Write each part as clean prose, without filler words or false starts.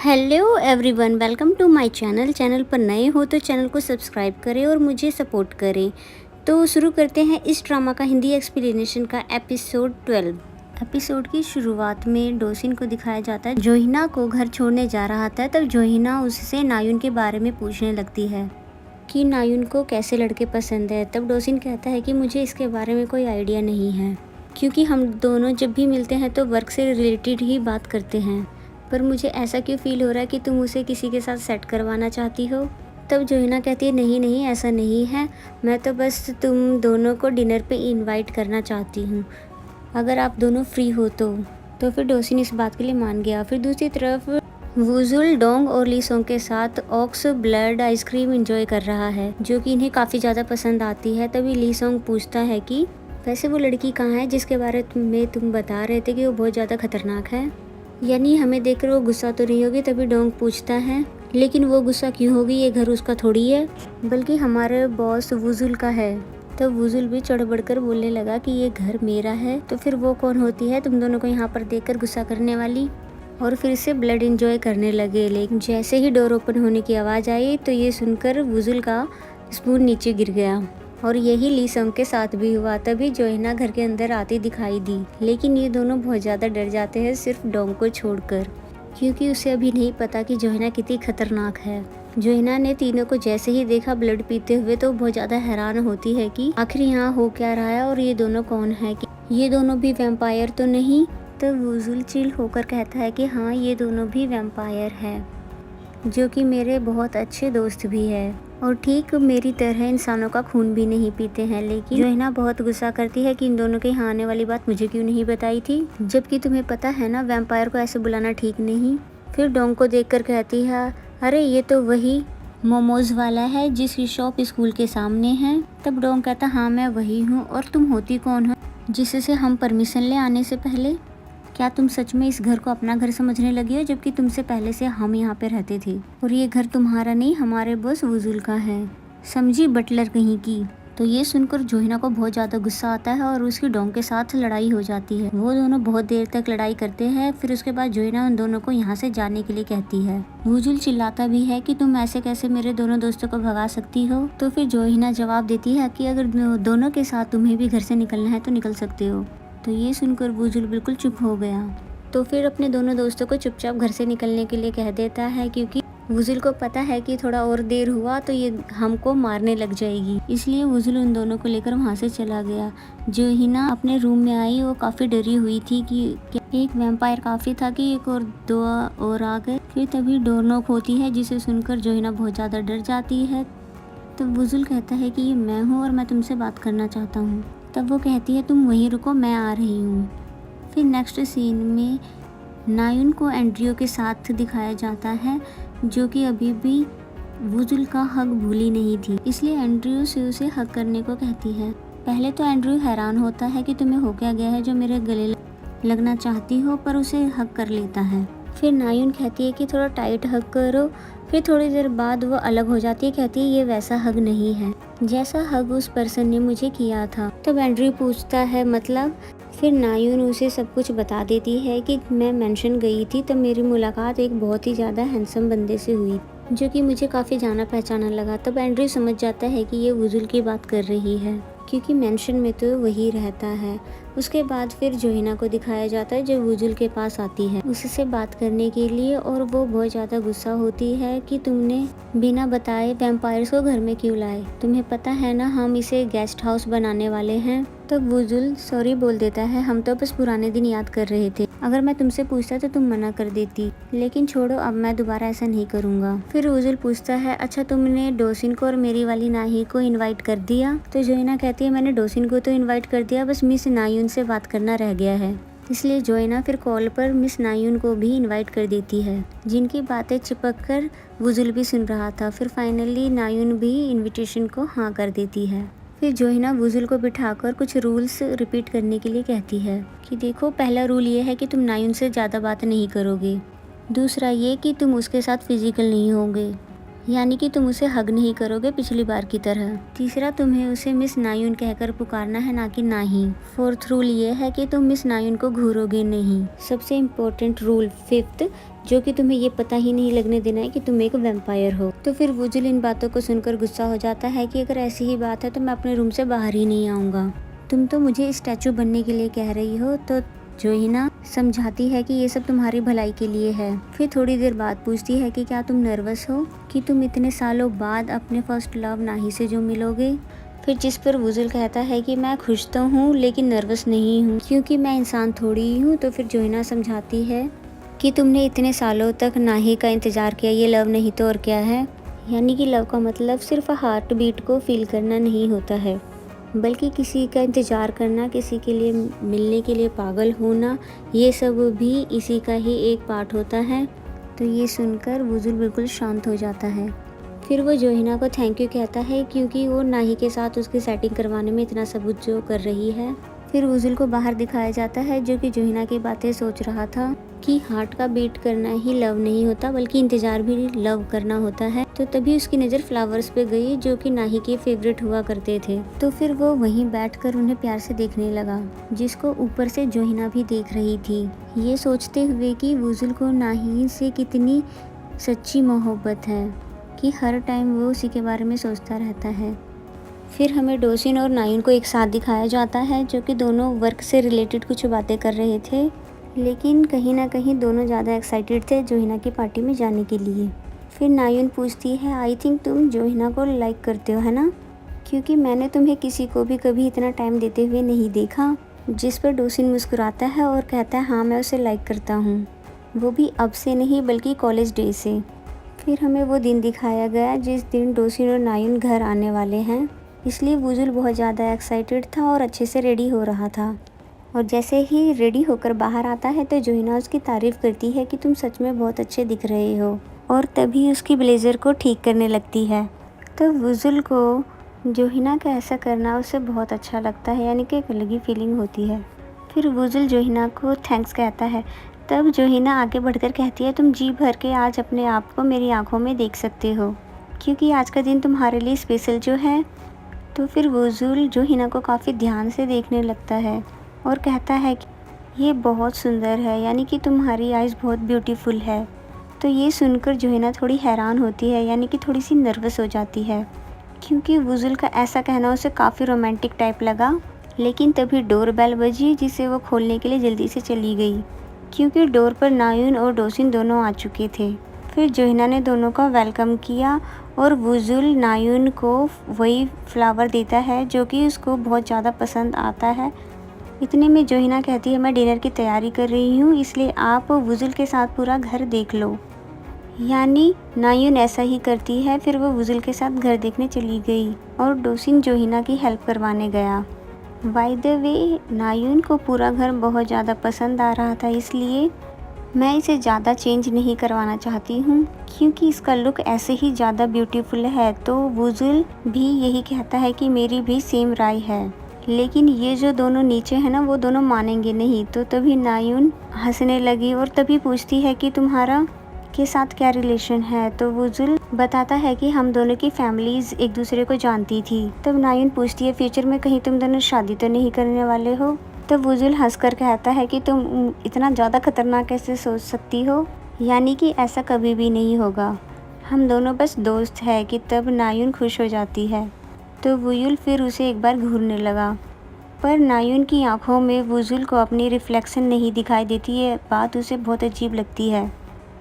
Hello everyone, welcome to my channel पर नए हो तो चैनल को सब्सक्राइब करें और मुझे सपोर्ट करें। तो शुरू करते हैं इस ड्रामा का हिंदी एक्सप्लेनेशन का एपिसोड 12। एपिसोड की शुरुआत में डोसिन को दिखाया जाता है जोहिना को घर छोड़ने जा रहा था। तब जोहिना उससे नायुन के बारे में पूछने लगती है कि नायुन को कैसे लड़के पसंद है। तब डोसिन कहता है कि मुझे इसके बारे में कोई आइडिया नहीं है, क्योंकि हम दोनों जब भी मिलते हैं तो वर्क से रिलेटेड ही बात करते हैं, पर मुझे ऐसा क्यों फील हो रहा है कि तुम उसे किसी के साथ सेट करवाना चाहती हो। तब जोहिना कहती है नहीं नहीं, ऐसा नहीं है, मैं तो बस तुम दोनों को डिनर पे इनवाइट करना चाहती हूँ, अगर आप दोनों फ्री हो तो फिर डोसिन इस बात के लिए मान गया। फिर दूसरी तरफ वुजुल डोंग और लीसोंग के साथ ऑक्स ब्लड आइसक्रीम एंजॉय कर रहा है, जो कि इन्हें काफ़ी ज़्यादा पसंद आती है। तभी लीसोंग पूछता है कि वैसे वो लड़की कहाँ है जिसके बारे में तुम बता रहे थे कि वो बहुत ज़्यादा खतरनाक है, यानी हमें देखकर वो गुस्सा तो नहीं होगी। तभी डोंग पूछता है लेकिन वो गुस्सा क्यों होगी, ये घर उसका थोड़ी है, बल्कि हमारे बॉस वुजुल का है। तब वुजुल भी चढ़ बढ़कर बोलने लगा कि ये घर मेरा है, तो फिर वो कौन होती है तुम दोनों को यहाँ पर देखकर गुस्सा करने वाली। और फिर से ब्लड एंजॉय करने लगे। लेकिन जैसे ही डोर ओपन होने की आवाज़ आई तो ये सुनकर वुजुल का स्पून नीचे गिर गया, और यही लीसोंग के साथ भी हुआ। तभी जोहिना घर के अंदर आती दिखाई दी, लेकिन ये दोनों बहुत ज़्यादा डर जाते हैं सिर्फ डोंग को छोड़कर, क्योंकि उसे अभी नहीं पता कि जोहिना कितनी खतरनाक है। जोहिना ने तीनों को जैसे ही देखा ब्लड पीते हुए तो बहुत ज़्यादा हैरान होती है कि आखिर यहाँ हो क्या रहा है और ये दोनों कौन है, कि ये दोनों भी वैम्पायर तो नहीं। तो वुजुल चिल होकर कहता है कि हाँ, ये दोनों भी वैम्पायर है, जो कि मेरे बहुत अच्छे दोस्त भी है, और ठीक मेरी तरह इंसानों का खून भी नहीं पीते हैं। लेकिन जोहिना बहुत गुस्सा करती है कि इन दोनों के यहाँ आने वाली बात मुझे क्यों नहीं बताई थी, जबकि तुम्हें पता है ना वैम्पायर को ऐसे बुलाना ठीक नहीं। फिर डोंग को देखकर कहती है अरे ये तो वही मोमोज वाला है जिसकी शॉप स्कूल के सामने है। तब डोंग कहता हाँ मैं वही हूँ, और तुम होती कौन हो जिससे हम परमिशन ले आने से पहले? क्या तुम सच में इस घर को अपना घर समझने लगी हो, जबकि तुमसे पहले से हम यहाँ पे रहते थे, और ये घर तुम्हारा नहीं हमारे बॉस वुजुल का है, समझी बटलर कहीं की। तो ये सुनकर जोहिना को बहुत ज़्यादा गुस्सा आता है और उसकी डोंग के साथ लड़ाई हो जाती है। वो दोनों बहुत देर तक लड़ाई करते हैं। फिर उसके बाद जोहिना उन दोनों को यहाँ से जाने के लिए कहती है। वुजुल चिल्लाता भी है कि तुम ऐसे कैसे मेरे दोनों दोस्तों को भगा सकती हो। तो फिर जोहिना जवाब देती है कि अगर दोनों के साथ तुम्हें भी घर से निकलना है तो निकल सकते हो। तो ये सुनकर वुजुल बिल्कुल चुप हो गया। तो फिर अपने दोनों दोस्तों को चुपचाप घर से निकलने के लिए कह देता है, क्योंकि वुजुल को पता है कि थोड़ा और देर हुआ तो ये हमको मारने लग जाएगी। इसलिए वुजुल उन दोनों को लेकर वहाँ से चला गया। जोहिना अपने रूम में आई, वो काफ़ी डरी हुई थी कि एक वैम्पायर काफ़ी था कि एक और दो और आ गए। फिर तभी डोर नॉक होती है, जिसे सुनकर जोहिना बहुत ज़्यादा डर जाती है। तो वुजुल कहता है कि ये मैं हूँ और मैं तुमसे बात करना चाहता हूँ। तब वो कहती है तुम वहीं रुको, मैं आ रही हूँ। फिर नेक्स्ट सीन में नायुन को एंड्रयू के साथ दिखाया जाता है, जो कि अभी भी वुजुल का हक भूली नहीं थी, इसलिए एंड्रयू से उसे हक करने को कहती है। पहले तो एंड्रयू हैरान होता है कि तुम्हें हो क्या गया है जो मेरे गले लगना चाहती हो, पर उसे हक कर लेता है। फिर नायुन कहती है कि थोड़ा टाइट हक करो। फिर थोड़ी देर बाद वो अलग हो जाती है, कहती है ये वैसा हग नहीं है जैसा हग उस पर्सन ने मुझे किया था। तब एंड्रयू पूछता है मतलब? फिर नायुन उसे सब कुछ बता देती है कि मैं मेंशन गई थी तब मेरी मुलाकात एक बहुत ही ज़्यादा हैंडसम बंदे से हुई, जो कि मुझे काफ़ी जाना पहचाना लगा। तब एंड्रयू समझ जाता है कि ये वुजुल की बात कर रही है, क्योंकि मेंशन में तो वही रहता है। उसके बाद फिर जोहिना को दिखाया जाता है जो वुजुल के पास आती है उससे बात करने के लिए, और वो बहुत ज़्यादा गुस्सा होती है कि तुमने बिना बताए वैम्पायर्स को घर में क्यों लाए, तुम्हें पता है ना हम इसे गेस्ट हाउस बनाने वाले हैं। तब वुजुल सॉरी बोल देता है, हम तो बस पुराने दिन याद कर रहे थे, अगर मैं तुमसे पूछता तो तुम मना कर देती, लेकिन छोड़ो अब मैं दोबारा ऐसा नहीं करूँगा। फिर वुजुल पूछता है अच्छा तुमने डोसिन को और मेरी वाली नाही को इनवाइट कर दिया? तो जोहिना कहती है मैंने डोसिन को तो इनवाइट कर दिया, बस मिस नायुन से बात करना रह गया है। इसलिए जोहिना फिर कॉल पर मिस नायुन को भी इनवाइट कर देती है, जिनकी बातें चिपक कर वुजुल भी सुन रहा था। फिर फाइनली नायुन भी इन्विटेशन को हाँ कर देती है। फिर जोहिना वुजुल को बिठाकर कुछ रूल्स रिपीट करने के लिए कहती है कि देखो, पहला रूल ये है कि तुम नायुन से ज़्यादा बात नहीं करोगे, दूसरा ये कि तुम उसके साथ फिजिकल नहीं होगे, यानी कि तुम उसे हग नहीं करोगे पिछली बार की तरह। तीसरा, तुम्हें उसे मिस नायुन कहकर पुकारना है, ना कि नाही। फोर्थ रूल ये है कि तुम मिस नायुन को घूरोगे नहीं। सबसे इम्पोर्टेंट रूल फिफ्थ, जो कि तुम्हें ये पता ही नहीं लगने देना है कि तुम एक वैम्पायर हो। तो फिर वुजुल इन बातों को सुनकर गुस्सा हो जाता है कि अगर ऐसी ही बात है तो मैं अपने रूम से बाहर ही नहीं आऊँगा। तुम तो मुझे स्टैचू बनने के लिए कह रही हो। तो जोहिना समझाती है कि ये सब तुम्हारी भलाई के लिए है। फिर थोड़ी देर बाद पूछती है कि क्या तुम नर्वस हो कि तुम इतने सालों बाद अपने फर्स्ट लव नाही से जो मिलोगे। फिर जिस पर वुजुल कहता है कि मैं खुश तो हूँ लेकिन नर्वस नहीं हूँ, क्योंकि मैं इंसान थोड़ी ही हूँ। तो फिर जोहिना समझाती है कि तुमने इतने सालों तक नाही का इंतज़ार किया, ये लव नहीं तो और क्या है। यानी कि लव का मतलब सिर्फ हार्ट बीट को फील करना नहीं होता है, बल्कि किसी का इंतज़ार करना, किसी के लिए मिलने के लिए पागल होना, ये सब भी इसी का ही एक पार्ट होता है। तो ये सुनकर वुजुल बिल्कुल शांत हो जाता है। फिर वो जोहिना को थैंक यू कहता है, क्योंकि वो नाही के साथ उसकी सेटिंग करवाने में इतना सबूत जो कर रही है। फिर वुजुल को बाहर दिखाया जाता है, जो कि जोहिना की बातें सोच रहा था कि हार्ट का बीट करना ही लव नहीं होता, बल्कि इंतज़ार भी लव करना होता है। तो तभी उसकी नज़र फ्लावर्स पे गई, जो कि नाही के फेवरेट हुआ करते थे। तो फिर वो वहीं बैठकर उन्हें प्यार से देखने लगा, जिसको ऊपर से जोहिना भी देख रही थी, ये सोचते हुए कि वुजुल को नाही से कितनी सच्ची मोहब्बत है कि हर टाइम वो उसी के बारे में सोचता रहता है। फिर हमें डोसिन और नायुन को एक साथ दिखाया जाता है, जो कि दोनों वर्क से रिलेटेड कुछ बातें कर रहे थे, लेकिन कहीं ना कहीं दोनों ज़्यादा एक्साइटेड थे जोहिना की पार्टी में जाने के लिए। फिर नायुन पूछती है, आई थिंक तुम जोहिना को लाइक करते हो, है ना? क्योंकि मैंने तुम्हें किसी को भी कभी इतना टाइम देते हुए नहीं देखा। जिस पर डोसिन मुस्कुराता है और कहता है, हाँ मैं उसे लाइक करता हूँ, वो भी अब से नहीं बल्कि कॉलेज डे से। फिर हमें वो दिन दिखाया गया जिस दिन डोसिन और नायुन घर आने वाले हैं, इसलिए वुजुल बहुत ज़्यादा एक्साइटेड था और अच्छे से रेडी हो रहा था। और जैसे ही रेडी होकर बाहर आता है तो जोहिना उसकी तारीफ़ करती है कि तुम सच में बहुत अच्छे दिख रहे हो, और तभी उसकी ब्लेज़र को ठीक करने लगती है। तो वुजुल को जोहिना का ऐसा करना उसे बहुत अच्छा लगता है, यानी कि एक अलग ही फीलिंग होती है। फिर वुजुल जोहिना को थैंक्स कहता है। तब जोहिना आगे बढ़कर कहती है, तुम जी भर के आज अपने आप को मेरी आंखों में देख सकते हो, क्योंकि आज का दिन तुम्हारे लिए स्पेशल जो है। तो फिर वुजुल जोहिना को काफ़ी ध्यान से देखने लगता है और कहता है कि ये बहुत सुंदर है, यानी कि तुम्हारी आइज़ बहुत ब्यूटीफुल है। तो ये सुनकर जोहिना थोड़ी हैरान होती है, यानी कि थोड़ी सी नर्वस हो जाती है, क्योंकि वुजुल का ऐसा कहना उसे काफ़ी रोमांटिक टाइप लगा। लेकिन तभी डोर बेल बजी, जिसे वो खोलने के लिए जल्दी से चली गई, क्योंकि डोर पर नायुन और डोसिन दोनों आ चुके थे। फिर जोहिना ने दोनों का वेलकम किया और वुजुल नायुन को वही फ्लावर देता है जो कि उसको बहुत ज़्यादा पसंद आता है। इतने में जोहिना कहती है, मैं डिनर की तैयारी कर रही हूँ, इसलिए आप वुजुल के साथ पूरा घर देख लो। यानी नायुन ऐसा ही करती है। फिर वो वुजुल के साथ घर देखने चली गई और डोसिन जोहिना की हेल्प करवाने गया। बाय द वे, नायुन को पूरा घर बहुत ज़्यादा पसंद आ रहा था, इसलिए मैं इसे ज़्यादा चेंज नहीं करवाना चाहती हूँ, क्योंकि इसका लुक ऐसे ही ज़्यादा ब्यूटीफुल है। तो वुजुल भी यही कहता है कि मेरी भी सेम राय है, लेकिन ये जो दोनों नीचे हैं ना, वो दोनों मानेंगे नहीं। तो तभी नायुन हंसने लगी और तभी पूछती है कि तुम्हारा के साथ क्या रिलेशन है। तो वुजुल बताता है कि हम दोनों की फैमिलीज एक दूसरे को जानती थी। तब नायुन पूछती है, फ्यूचर में कहीं तुम दोनों शादी तो नहीं करने वाले हो? तब वुजुल हंसकर कहता है कि तुम इतना ज़्यादा खतरनाक कैसे सोच सकती हो, यानी कि ऐसा कभी भी नहीं होगा, हम दोनों बस दोस्त हैं। कि तब नायुन खुश हो जाती है। तो वुजुल फिर उसे एक बार घूरने लगा, पर नायुन की आंखों में वुजुल को अपनी रिफ्लेक्शन नहीं दिखाई देती। ये बात उसे बहुत अजीब लगती है।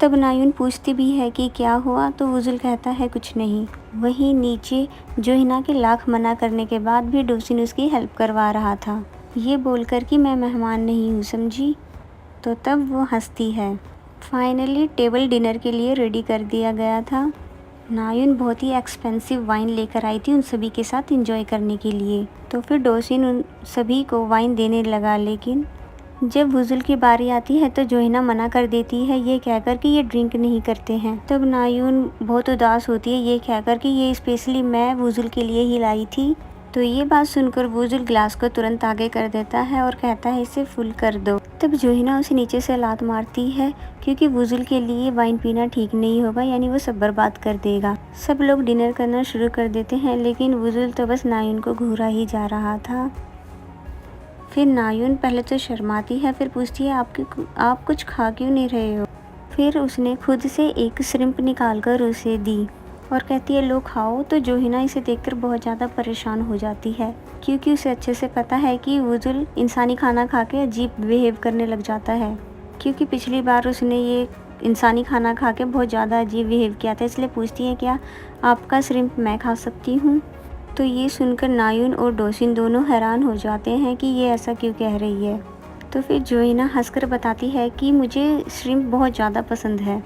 तब नायुन पूछती भी है कि क्या हुआ, तो वुजुल कहता है कुछ नहीं। वहीं नीचे जोहिना के लाख मना करने के बाद भी डोसिन उसकी हेल्प करवा रहा था, ये बोलकर कि मैं मेहमान नहीं हूँ, समझी। तो तब वो हंसती है। फाइनली टेबल डिनर के लिए रेडी कर दिया गया था। नायुन बहुत ही एक्सपेंसिव वाइन लेकर आई थी उन सभी के साथ एंजॉय करने के लिए। तो फिर डोसिन उन सभी को वाइन देने लगा, लेकिन जब वुजुल की बारी आती है तो जोहिना मना कर देती है, ये कहकर कि ये ड्रिंक नहीं करते हैं। तब नायुन बहुत उदास होती है, ये कहकर कि ये स्पेशली मैं वुजुल के लिए ही लाई थी, तो ये बात सुनकर वुजुल ग्लास को तुरंत आगे कर देता है और कहता है इसे फुल कर दो। तब जोहिना उसे नीचे से लात मारती है क्योंकि वुजुल के लिए वाइन पीना ठीक नहीं होगा, यानी वो सब बर्बाद कर देगा। सब लोग डिनर करना शुरू कर देते हैं, लेकिन वुजुल तो बस नायुन को घूरा ही जा रहा था। फिर नायुन पहले तो शर्माती है, फिर पूछती है आप कुछ खा क्यों नहीं रहे हो। फिर उसने खुद से एक श्रिम्प निकाल कर उसे दी और कहती है लो खाओ। तो जोहिना इसे देखकर बहुत ज़्यादा परेशान हो जाती है क्योंकि उसे अच्छे से पता है कि वुजुल इंसानी खाना खा के अजीब बिहेव करने लग जाता है, क्योंकि पिछली बार उसने ये इंसानी खाना खा के बहुत ज़्यादा अजीब बिहेव किया था। इसलिए पूछती है क्या आपका श्रिम्प मैं खा सकती हूँ। तो ये सुनकर नायुन और डोसिन दोनों हैरान हो जाते हैं कि ये ऐसा क्यों कह रही है। तो फिर जोहिना हंसकर बताती है कि मुझे श्रिम्प बहुत ज़्यादा पसंद है।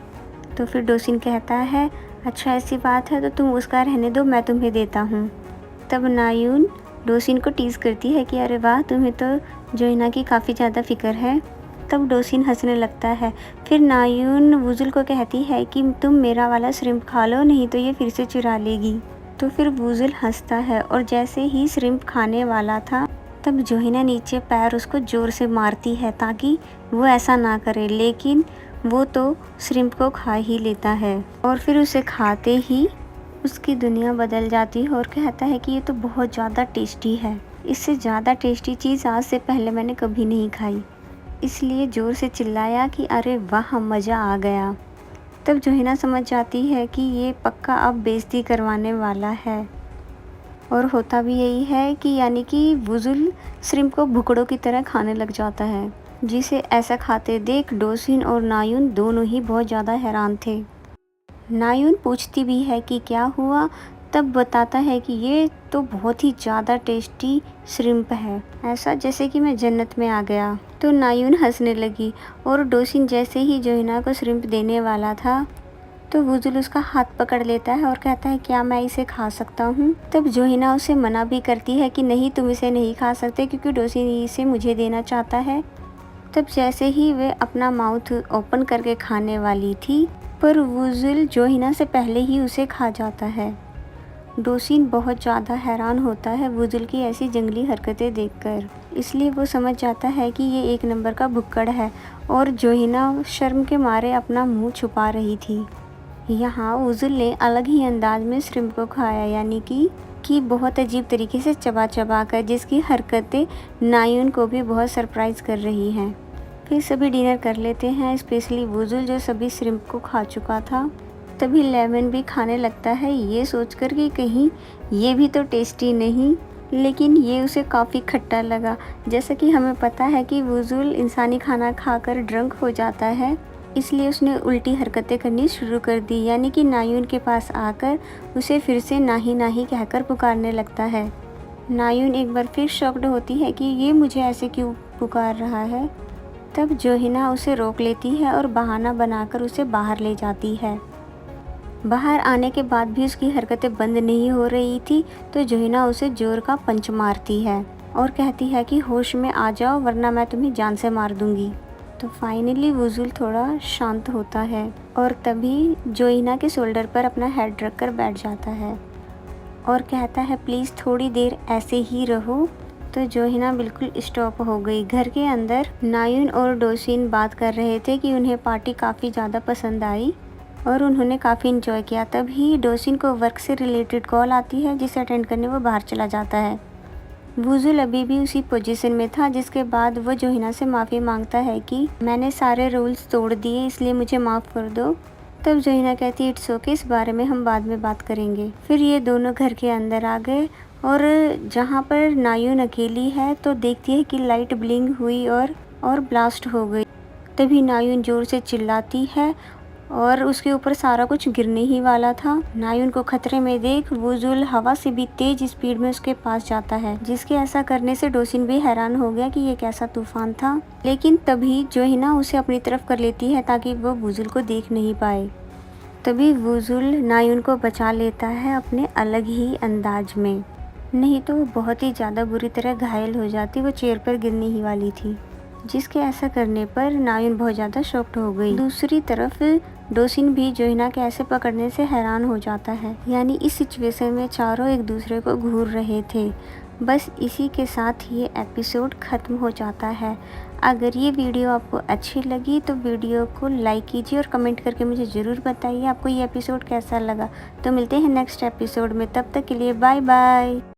तो फिर डोसिन कहता है अच्छा ऐसी बात है तो तुम उसका रहने दो, मैं तुम्हें देता हूँ। तब नायुन डोसिन को टीज़ करती है कि अरे वाह तुम्हें तो जोहिना की काफ़ी ज़्यादा फिक्र है। तब डोसिन हंसने लगता है। फिर नायुन वुजुल को कहती है कि तुम मेरा वाला श्रिम्प खा लो, नहीं तो ये फिर से चुरा लेगी। तो फिर वुजुल हंसता है और जैसे ही श्रिम्प खाने वाला था तब जोहिना नीचे पैर उसको ज़ोर से मारती है ताकि वो ऐसा ना करे, लेकिन वो तो श्रिम्प को खा ही लेता है और फिर उसे खाते ही उसकी दुनिया बदल जाती है और कहता है कि ये तो बहुत ज़्यादा टेस्टी है, इससे ज़्यादा टेस्टी चीज़ आज से पहले मैंने कभी नहीं खाई। इसलिए ज़ोर से चिल्लाया कि अरे वाह मज़ा आ गया। तब जोहिना समझ जाती है कि ये पक्का अब बेइज्जती करवाने वाला है और होता भी यही है कि यानी कि वुजुल श्रिम्प को भुकड़ों की तरह खाने लग जाता है, जिसे ऐसा खाते देख डोसिन और नायुन दोनों ही बहुत ज़्यादा हैरान थे। नायुन पूछती भी है कि क्या हुआ, तब बताता है कि ये तो बहुत ही ज़्यादा टेस्टी श्रिम्प है, ऐसा जैसे कि मैं जन्नत में आ गया। तो नायुन हंसने लगी और डोसिन जैसे ही जोहिना को श्रिम्प देने वाला था तो वुजुल उसका हाथ पकड़ लेता है और कहता है क्या मैं इसे खा सकता हूँ। तब जोहिना उसे मना भी करती है कि नहीं तुम इसे नहीं खा सकते क्योंकि डोसिन इसे मुझे देना चाहता है। तब जैसे ही वे अपना माउथ ओपन करके खाने वाली थी पर वुजुल जोहिना से पहले ही उसे खा जाता है। डोसिन बहुत ज़्यादा हैरान होता है वुजुल की ऐसी जंगली हरकतें देखकर, इसलिए वो समझ जाता है कि ये एक नंबर का भुक्कड़ है और जोहिना शर्म के मारे अपना मुंह छुपा रही थी। यहाँ वुजुल ने अलग ही अंदाज में श्रिम्प को खाया, यानी कि बहुत अजीब तरीके से चबा चबा कर, जिसकी हरकतें नायुन को भी बहुत सरप्राइज़ कर रही हैं। फिर सभी डिनर कर लेते हैं, स्पेशली वुजुल जो सभी श्रिम्प को खा चुका था। तभी लेमन भी खाने लगता है ये सोचकर कि कहीं ये भी तो टेस्टी नहीं, लेकिन ये उसे काफ़ी खट्टा लगा। जैसा कि हमें पता है कि वुजुल इंसानी खाना खाकर ड्रंक हो जाता है, इसलिए उसने उल्टी हरकतें करनी शुरू कर दी, यानी कि नायुन के पास आकर उसे फिर से नाही कहकर पुकारने लगता है। नायुन एक बार फिर शॉक्ड होती है कि ये मुझे ऐसे क्यों पुकार रहा है। तब जोहिना उसे रोक लेती है और बहाना बनाकर उसे बाहर ले जाती है। बाहर आने के बाद भी उसकी हरकतें बंद नहीं हो रही थी, तो जोहिना उसे जोर का पंच मारती है और कहती है कि होश में आ जाओ वरना मैं तुम्हें जान से मार दूंगी। तो फाइनली वुजुल थोड़ा शांत होता है और तभी जोहिना के शोल्डर पर अपना हेड रख कर बैठ जाता है और कहता है प्लीज़ थोड़ी देर ऐसे ही रहो। तो जोहिना बिल्कुल स्टॉप हो गई। घर के अंदर नायुन और डोसिन बात कर रहे थे कि उन्हें पार्टी काफ़ी ज़्यादा पसंद आई और उन्होंने काफ़ी इन्जॉय किया। तभी डोसिन को वर्क से रिलेटेड कॉल आती है जिसे अटेंड करने वो बाहर चला जाता है। वुजुल अभी भी उसी पोजीशन में था, जिसके बाद वो जोहिना से माफ़ी मांगता है कि मैंने सारे रूल्स तोड़ दिए इसलिए मुझे माफ़ कर दो। तब जोहिना कहती है इट्स ओके, इस बारे में हम बाद में बात करेंगे। फिर ये दोनों घर के अंदर आ गए और जहाँ पर नायुन अकेली है तो देखती है कि लाइट ब्लिंक हुई और ब्लास्ट हो गई। तभी नायुन ज़ोर से चिल्लाती है और उसके ऊपर सारा कुछ गिरने ही वाला था। नायुन को खतरे में देख वुजुल हवा से भी तेज स्पीड में उसके पास जाता है, जिसके ऐसा करने से डोसिन भी हैरान हो गया कि ये कैसा तूफान था। लेकिन तभी जोहिना उसे अपनी तरफ कर लेती है ताकि वो वुजुल को देख नहीं पाए। तभी वुजुल नायुन को बचा लेता है अपने अलग ही अंदाज में, नहीं तो वो बहुत ही ज़्यादा बुरी तरह घायल हो जाती, वो चेयर पर गिरने ही वाली थी, जिसके ऐसा करने पर नायुन बहुत ज़्यादा शॉक्ड हो गई। दूसरी तरफ डोसिन भी जोहिना के ऐसे पकड़ने से हैरान हो जाता है। यानी इस सिचुएशन में चारों एक दूसरे को घूर रहे थे। बस इसी के साथ ये एपिसोड ख़त्म हो जाता है। अगर ये वीडियो आपको अच्छी लगी तो वीडियो को लाइक कीजिए और कमेंट करके मुझे ज़रूर बताइए आपको ये एपिसोड कैसा लगा। तो मिलते हैं नेक्स्ट एपिसोड में, तब तक के लिए बाय बाय।